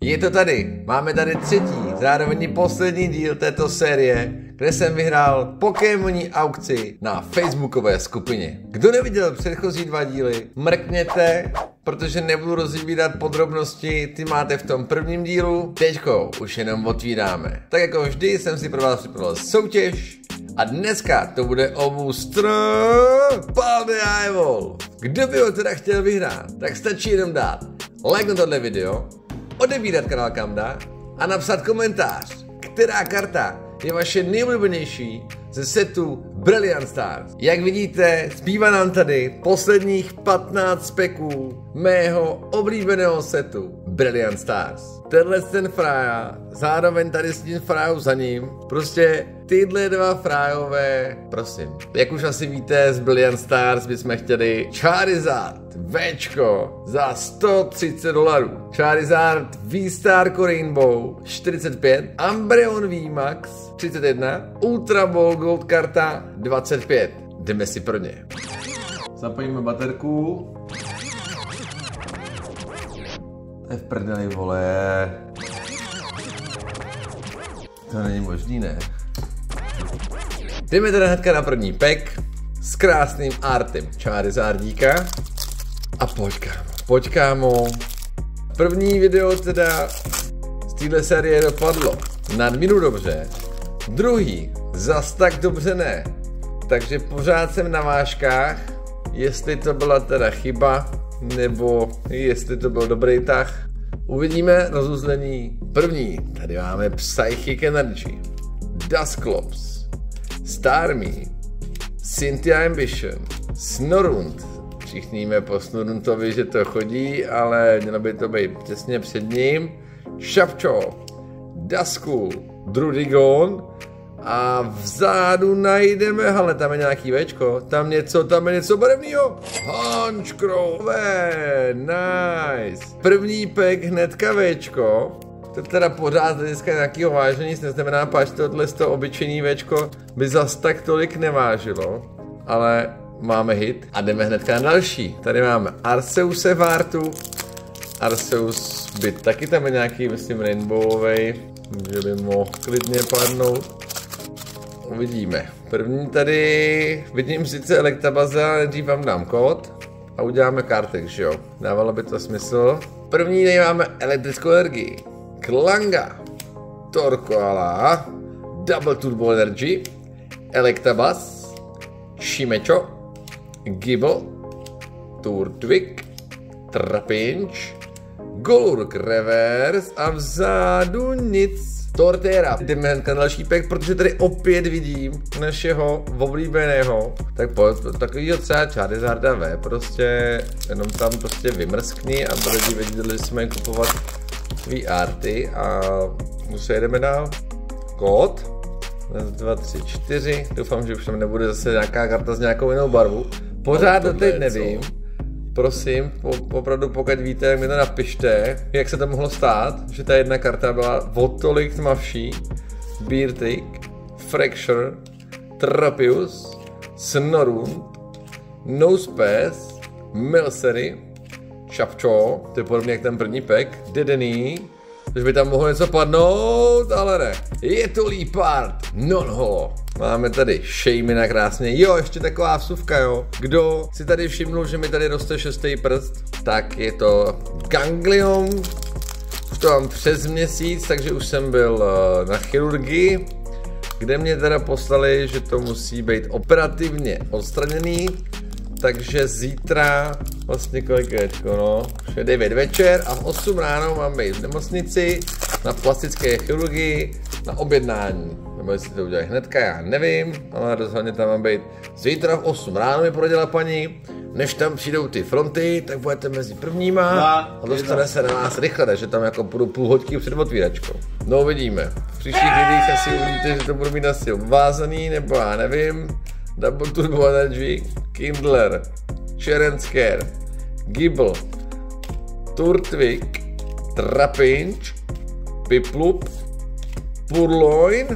Je to tady, máme tady třetí, zároveň poslední díl této série, kde jsem vyhrál Pokémoní aukci na facebookové skupině. Kdo neviděl předchozí dva díly, mrkněte, protože nebudu rozvídat podrobnosti, ty máte v tom prvním dílu, teďko už jenom otvíráme. Tak jako vždy jsem si pro vás připravil soutěž a dneska to bude o Booster Paldea Evolve. Kdo by ho teda chtěl vyhrát, tak stačí jenom dát like na tohle video, odebírat kanál Kamda a napsat komentář, která karta je vaše nejoblíbenější ze setu Brilliant Stars. Jak vidíte, zbývá nám tady posledních 15 speků mého oblíbeného setu Brilliant Stars. Tenhle ten frája, zároveň tady s tím frájou za ním, prostě tyhle dva frájové, prosím. Jak už asi víte, z Brilliant Stars bychom chtěli Charizard Včko za $130, Charizard V-Star Rainbow 45, Umbreon VMAX 31, Ultra Ball Gold karta 25. Jdeme si pro ně. Zapojíme baterku. To je v prdeli, vole. To není možný, ne? Jdeme teda hnedka na první pack s krásným artem Charizardíka. A pojď kámo. První video teda z téhle série dopadlo nadmíru dobře. Druhý zas tak dobře ne. Takže pořád jsem na vážkách, jestli to byla teda chyba, nebo jestli to byl dobrý tah. Uvidíme rozuzlení. První, tady máme Psychic Energy, Dusclops, Starmie, Cynthia Ambition, Snorunt. Všichni víme po Snoruntovi, že to chodí, ale mělo by to být těsně před ním. Chapchop, Duskull, Druddigon a vzadu najdeme, hele, tam je nějaký Včko, tam je něco barevného. Honchkrové, nice. První pack hnedka Včko, to teda pořád dneska nějakýho vážení, nic neznamená, páč tohle z toho obyčejný Včko by zas tak tolik nevážilo, ale máme hit a jdeme hnedka na další. Tady máme Arceuse Vartu. Arceus by taky tam je nějaký, myslím, rainbowovej, že by mohl klidně padnout. Uvidíme. První tady vidím sice Electabuzz, ale nejdřív vám dám kód a uděláme kartek, že jo? Dávalo by to smysl. První tady máme elektrickou energii. Klanga, Torkoala, Double Turbo Energy, Electabuzz, Chimecho, Gible, Turtwig, Trapinch, Golurk Reverse a vzadu nic. Torterra. Jdeme hnedka na další pack, protože tady opět vidím našeho oblíbeného. Tak pojď, takovýho třeba Charizarda V, prostě jenom tam prostě vymrskni a lidi věděli, že jsme kupovat svý arty a už se jedeme dál. Kód. 1, 2, 3, 4. Doufám, že už tam nebude zase nějaká karta s nějakou jinou barvu. Pořád doteď nevím. Prosím, opravdu pokud víte, jak mi to napište, jak se to mohlo stát, že ta jedna karta byla o tolik tmavší. Beartic, Fracture, Tropius, Snorunt, Nosepass, Milcery, Chapchop, to je podobně jak ten první pack, Dedenne, takže by tam mohlo něco padnout, ale ne. Je to Liepard, non-holo. Máme tady Shaymina krásně, jo, ještě taková vsuvka, jo. Kdo si tady všimnul, že mi tady roste 6. prst, tak je to Ganglion. Už to mám přes měsíc, takže už jsem byl na chirurgii, kde mě teda poslali, že to musí být operativně odstraněný. Takže zítra, vlastně kolik je, no, už je 9 večer a v 8 ráno mám být v nemocnici na plastické chirurgii na objednání. Nebo jestli to udělají hnedka, já nevím, ale rozhodně tam mám být zítra v 8 ráno mi prodělá paní. Než tam přijdou ty fronty, tak budete mezi prvníma a dostane se na nás rychle, takže tam jako půjdu půl hodky před otvíračkou. No uvidíme. V příštích videích asi uvidíte, že to budu mít asi obvázaný, nebo já nevím. Double Turbo Energy, Kindler, Cherensker, Gible, Turtwig, Trapinch, Piplup, Purloin,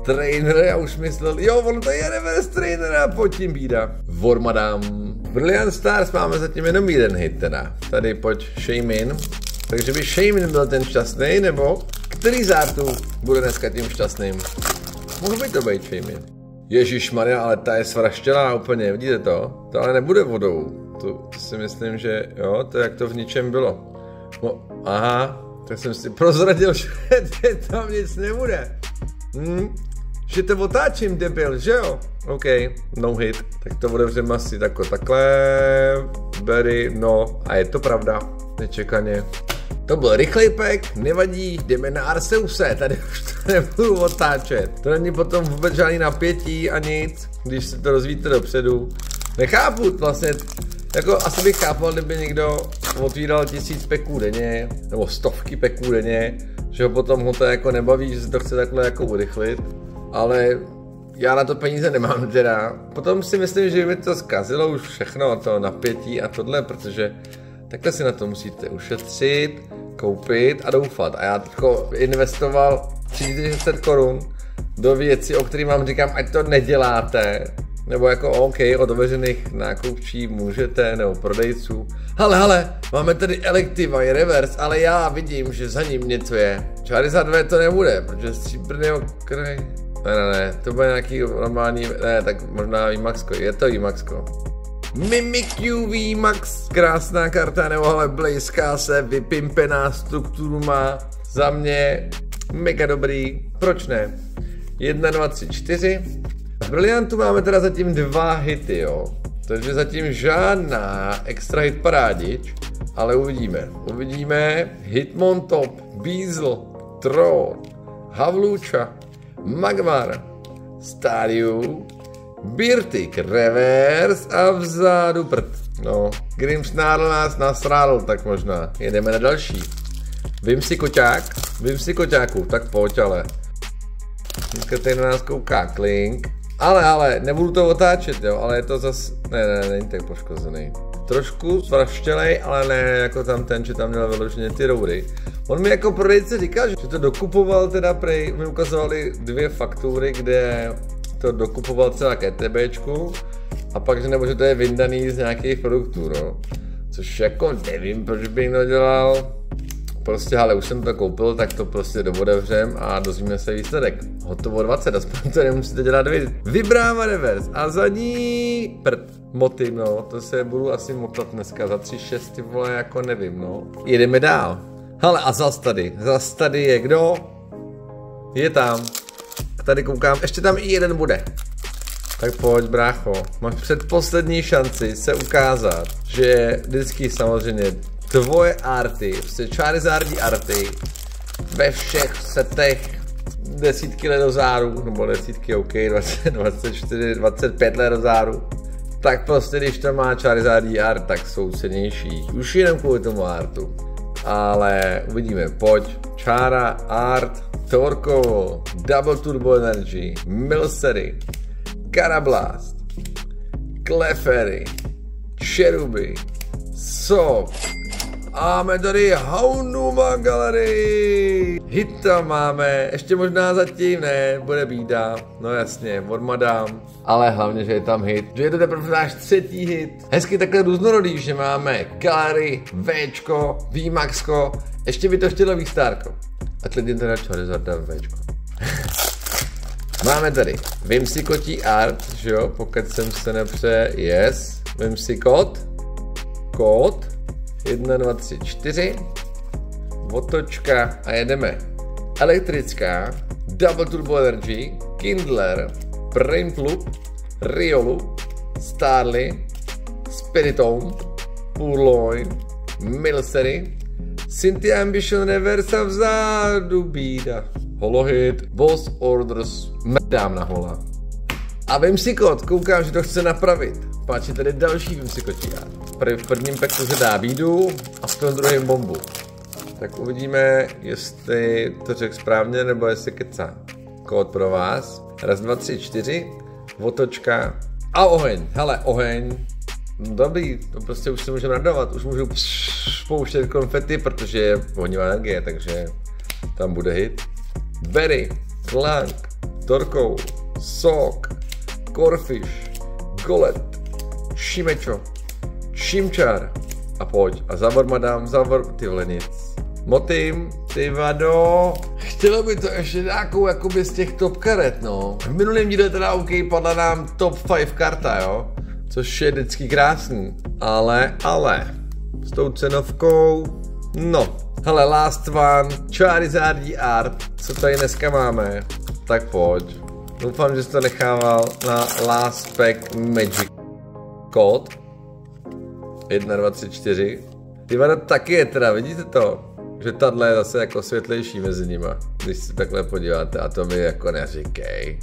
Trainer, já už myslel, jo, on to je reverse Trainer a pod tím bída. Wormadam. Brilliant Stars máme zatím jenom jeden hit teda. Tady pojď Shaymin. Takže by Shaman byl ten šťastný, nebo který z artů bude dneska tím šťastným? Mohl by to být Shaman. Ježišmarja, ale ta je svraštělá úplně, vidíte to? To ale nebude vodou. To si myslím, že jo, to jak to v ničem bylo. No, aha, tak jsem si prozradil, že tam nic nebude. Že to otáčím, debil, že jo? OK, no hit. Tak to otevřeme asi takhle. Berry, no. A je to pravda. Nečekaně. To byl rychlej pack, nevadí, jdeme na Arceuse, tady už to nebudu otáčet. To není potom vůbec žádný napětí a nic, když se to rozvíjíte dopředu. Nechápu vlastně, jako asi bych chápal, kdyby někdo otvíral 1000 peků denně, nebo 100 peků denně, že ho potom ho to jako nebaví, že se to chce takhle jako urychlit, ale já na to peníze nemám teda. Potom si myslím, že by mi to zkazilo už všechno, to napětí a tohle, protože takhle si na to musíte ušetřit, koupit a doufat. A já teďko investoval 3600 korun do věcí, o kterých vám říkám, ať to neděláte. Nebo jako OK, od dovežených nákupčí můžete, nebo prodejců. Hele, máme tady Electiva i reverse, ale já vidím, že za ním něco je. Charizard 2 to nebude, protože stříbrný okraj. Ne, to bude nějaký normální, ne, tak možná VMAXko, je to VMAXko. Mimikyu VMAX, krásná karta, nebo ale blejská se, vypimpená, strukturu má, za mě mega dobrý, proč ne? 1, 2, 3, 4. V Brilliantu máme teda zatím 2 hity, jo, takže zatím žádná extra hit parádič, ale uvidíme, Hitmontop, Beazle, Troll, Havlucha, Magmar, Staryu, Beartic, reverse a vzadu prd. No, Grimmsnarl nás nasrál, tak možná. Jedeme na další. Vím si koťáku, tak pojď ale. Dneska tady na nás kouká Klink. Ale, nebudu to otáčet, jo, ale je to zas, ne, není tak poškozený. Trošku zvraštělej, ale ne jako tam ten, že tam měl vyloženě ty roury. On mi jako prodejce říkal, že to dokupoval teda prej, mi ukazovali 2 faktury, kde to dokupoval celá k ETBčku a pak, že nebo že to je vyndaný z nějakých produktů, no. Což jako nevím, proč by někdo dělal. Prostě, ale už jsem to koupil, tak to prostě dovodevřem a dozvíme se výsledek. Hotovo 20, aspoň to nemusíte dělat vy. Vybráva reverse a zadní prd. Motiv, no, to se budu asi motat dneska za 3,6, ty vole, jako nevím, no. Jedeme dál. Hele, a zas tady je kdo? Je tam. A tady koukám, ještě tam i jeden bude. Tak pojď, brácho, máš předposlední šanci se ukázat, že vždycky samozřejmě tvoje arty, prostě Charizardí arty, ve všech setech desítky ledozáru, nebo desítky, OK, 20, 24, 25 ledozáru, tak prostě když to má Charizardí art, tak jsou cenější, už jenom kvůli tomu artu. Ale uvidíme, pojď, Chara, art, Torkovo, Double Turbo Energy, Milcery, Carablast, Clefairy, Cheruby, Sok, a máme tady Houndouma Gallery. Hita máme, ještě možná zatím ne, bude bída, no jasně, od Madame. Ale hlavně, že je tam hit, že je to teprve náš 3. hit. Hezky takhle různorodý, že máme Gallery, Včko, VMAXko, ještě by to chtělo výstárko. A klidně teda Charizarda Včko. Máme tady Vimsi kotí art, že jo, pokud jsem se nepře, yes, Vimsi kód, 1, 2, 3, 4, otočka a jedeme. Elektrická, Double Turbo Energy, Kindler, Brainplup, Riolu, Starly, Spiritomb, Purloin, Milcery, Cynthia Ambition Reverse a vzadu bída. Holohit, Boss Orders, dám na hola. A Vimsi kód, koukám, že to chce napravit. Páč je tady další Vimsi kotí art. V prvním packu se dá bídu a v tom druhém bombu. Tak uvidíme, jestli to řekl správně, nebo jestli kecá. Kód pro vás. 1, 2, 3, 4. Otočka. A oheň. Hele, oheň. Dobrý, to prostě už se můžeme radovat. Už můžu pouštět konfety, protože je ohnivá energie, takže tam bude hit. Berry, Clank, Torkou, Sok, Corfish, Golet, Šimečo, Chimchar a pojď. A zavor, madám, zavor, ty vole nic. Motým, ty vado. Chtělo by to ještě nějakou jakoby z těch top karet, no. V minulém díle teda OK, padla nám top 5 karta, jo. Což je vždycky krásný. Ale, s tou cenovkou, no. Hele, last one, Charizardí art, co tady dneska máme, tak pojď. Doufám, že jsi to nechával na last pack Magic kód 1.24. Ty vado taky je teda, vidíte to? Že tahle je zase jako světlejší mezi nima, když se takhle podíváte, a to mi jako neříkej.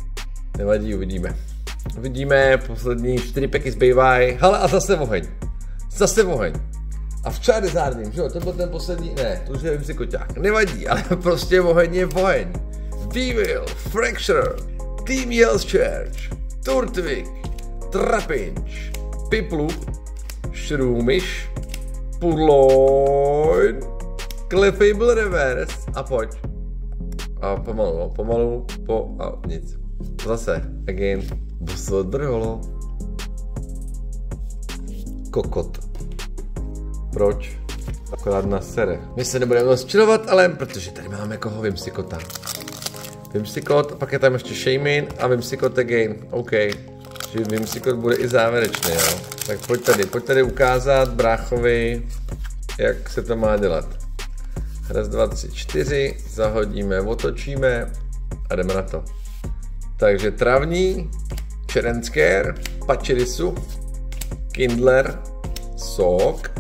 Nevadí, uvidíme. Uvidíme, poslední 4 packy zbývají. Hele, a zase oheň. Zase oheň. A v Charizardním, že jo, to byl ten poslední, ne, to už je si koťák. Nevadí, ale prostě oheň je oheň. Weavile, Fracture, Team Yells Charge, Turtwig, Trapinch, Piplup, Shroomish, Purloin, Clefable Reverse a pojď. A pomalu, a nic. Zase, again, Busel Drholo. Kokot. Proč? Akorát na sere. My se nebudeme rozčilovat, ale protože tady máme koho Whimsicota. Whimsicot, pak je tam ještě Shaymin a Whimsicot again. OK. Že Whimsicot bude i závěrečný, jo. Tak pojď tady ukázat bráchovi, jak se to má dělat. Raz, 2, 3, 4, zahodíme, otočíme a jdeme na to. Takže travní, Cherensker, Pachirisu, Kindler, Sok,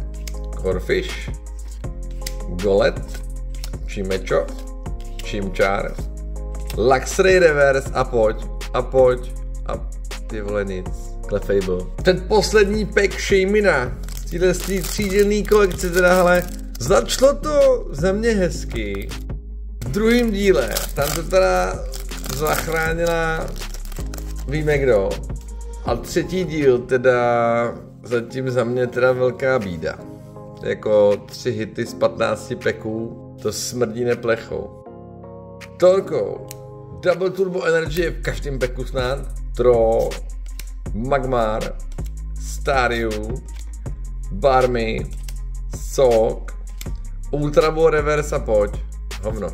Corphish, Golett, Chimecho, Chimchar, Luxray Reverse a pojď, a ty vole nic, Clefable. Ten poslední pack Shaymina z téhle třídělný kolekce teda, hele, začalo to za mě hezky. V druhém díle, tam to teda zachránila, víme kdo, a třetí díl teda zatím za mě teda velká bída. Jako 3 hity z 15 packů, to smrdí neplechou. Torkout, Double Turbo Energy je v každém packu snad, Tro, Magmar, Staryu, Barmy, Sok, Ultra Ball Reverse a pojď, hovno.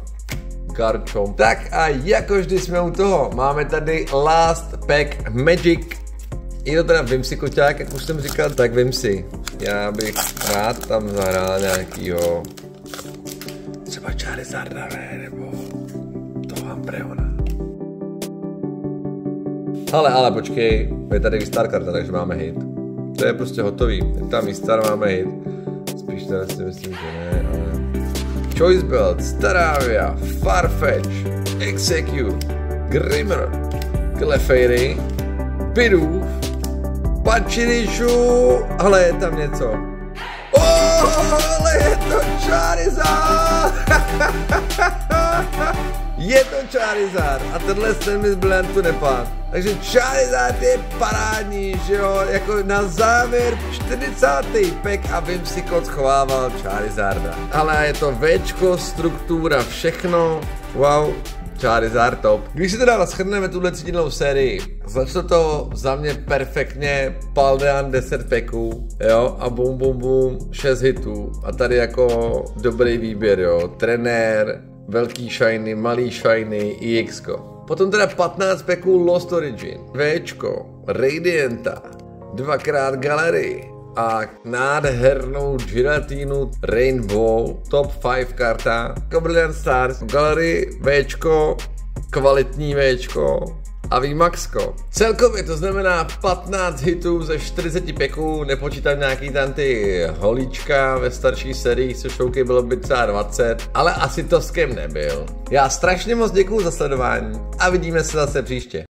Garchomp. Tak a jako vždy jsme u toho, máme tady last pack Magic. Je to teda Whimsicoťák, jak už jsem říkal, tak Whimsy. Já bych rád tam zahrál nějakýho, třeba Charizarda, nebo toho Ambreona. Ale počkej, je tady V-Star karta, takže máme hit. To je prostě hotový, je tam V-Star, máme hit. Spíš teda si myslím, že ne, ale... Choice Belt, Staravia, Farfetch, Execute, Grimer, Clefairy, Pidoof, Pachirisu, ale je tam něco. Ale je to Charizard! Je to Charizard a tenhle ten mi z Blantu nepadl. Takže Charizard je parádní, že jo, jako na závěr 40. pack a Whimsicot schovával Charizarda. Ale je to Včko, struktura, všechno, wow. Charizard top. Když si teda shrneme tuhle třídilnou sérii, začalo to za mě perfektně, Paldean 10 packů, jo, a bum, 6 hitů. A tady jako dobrý výběr, jo, trenér, velký shiny, malý shiny, EXko. Potom teda 15 packů Lost Origin, Včko, Radianta, 2x Gallery a nádhernou Giratínu Rainbow, top 5 karta, Brilliant Stars, Gallery, Včko, kvalitní Včko a VMAXko. Celkově to znamená 15 hitů ze 40 packů, nepočítám nějaký tam ty holíčka ve starší sérii, což OK bylo by třeba 20, ale asi to s kým nebyl. Já strašně moc děkuju za sledování a vidíme se zase příště.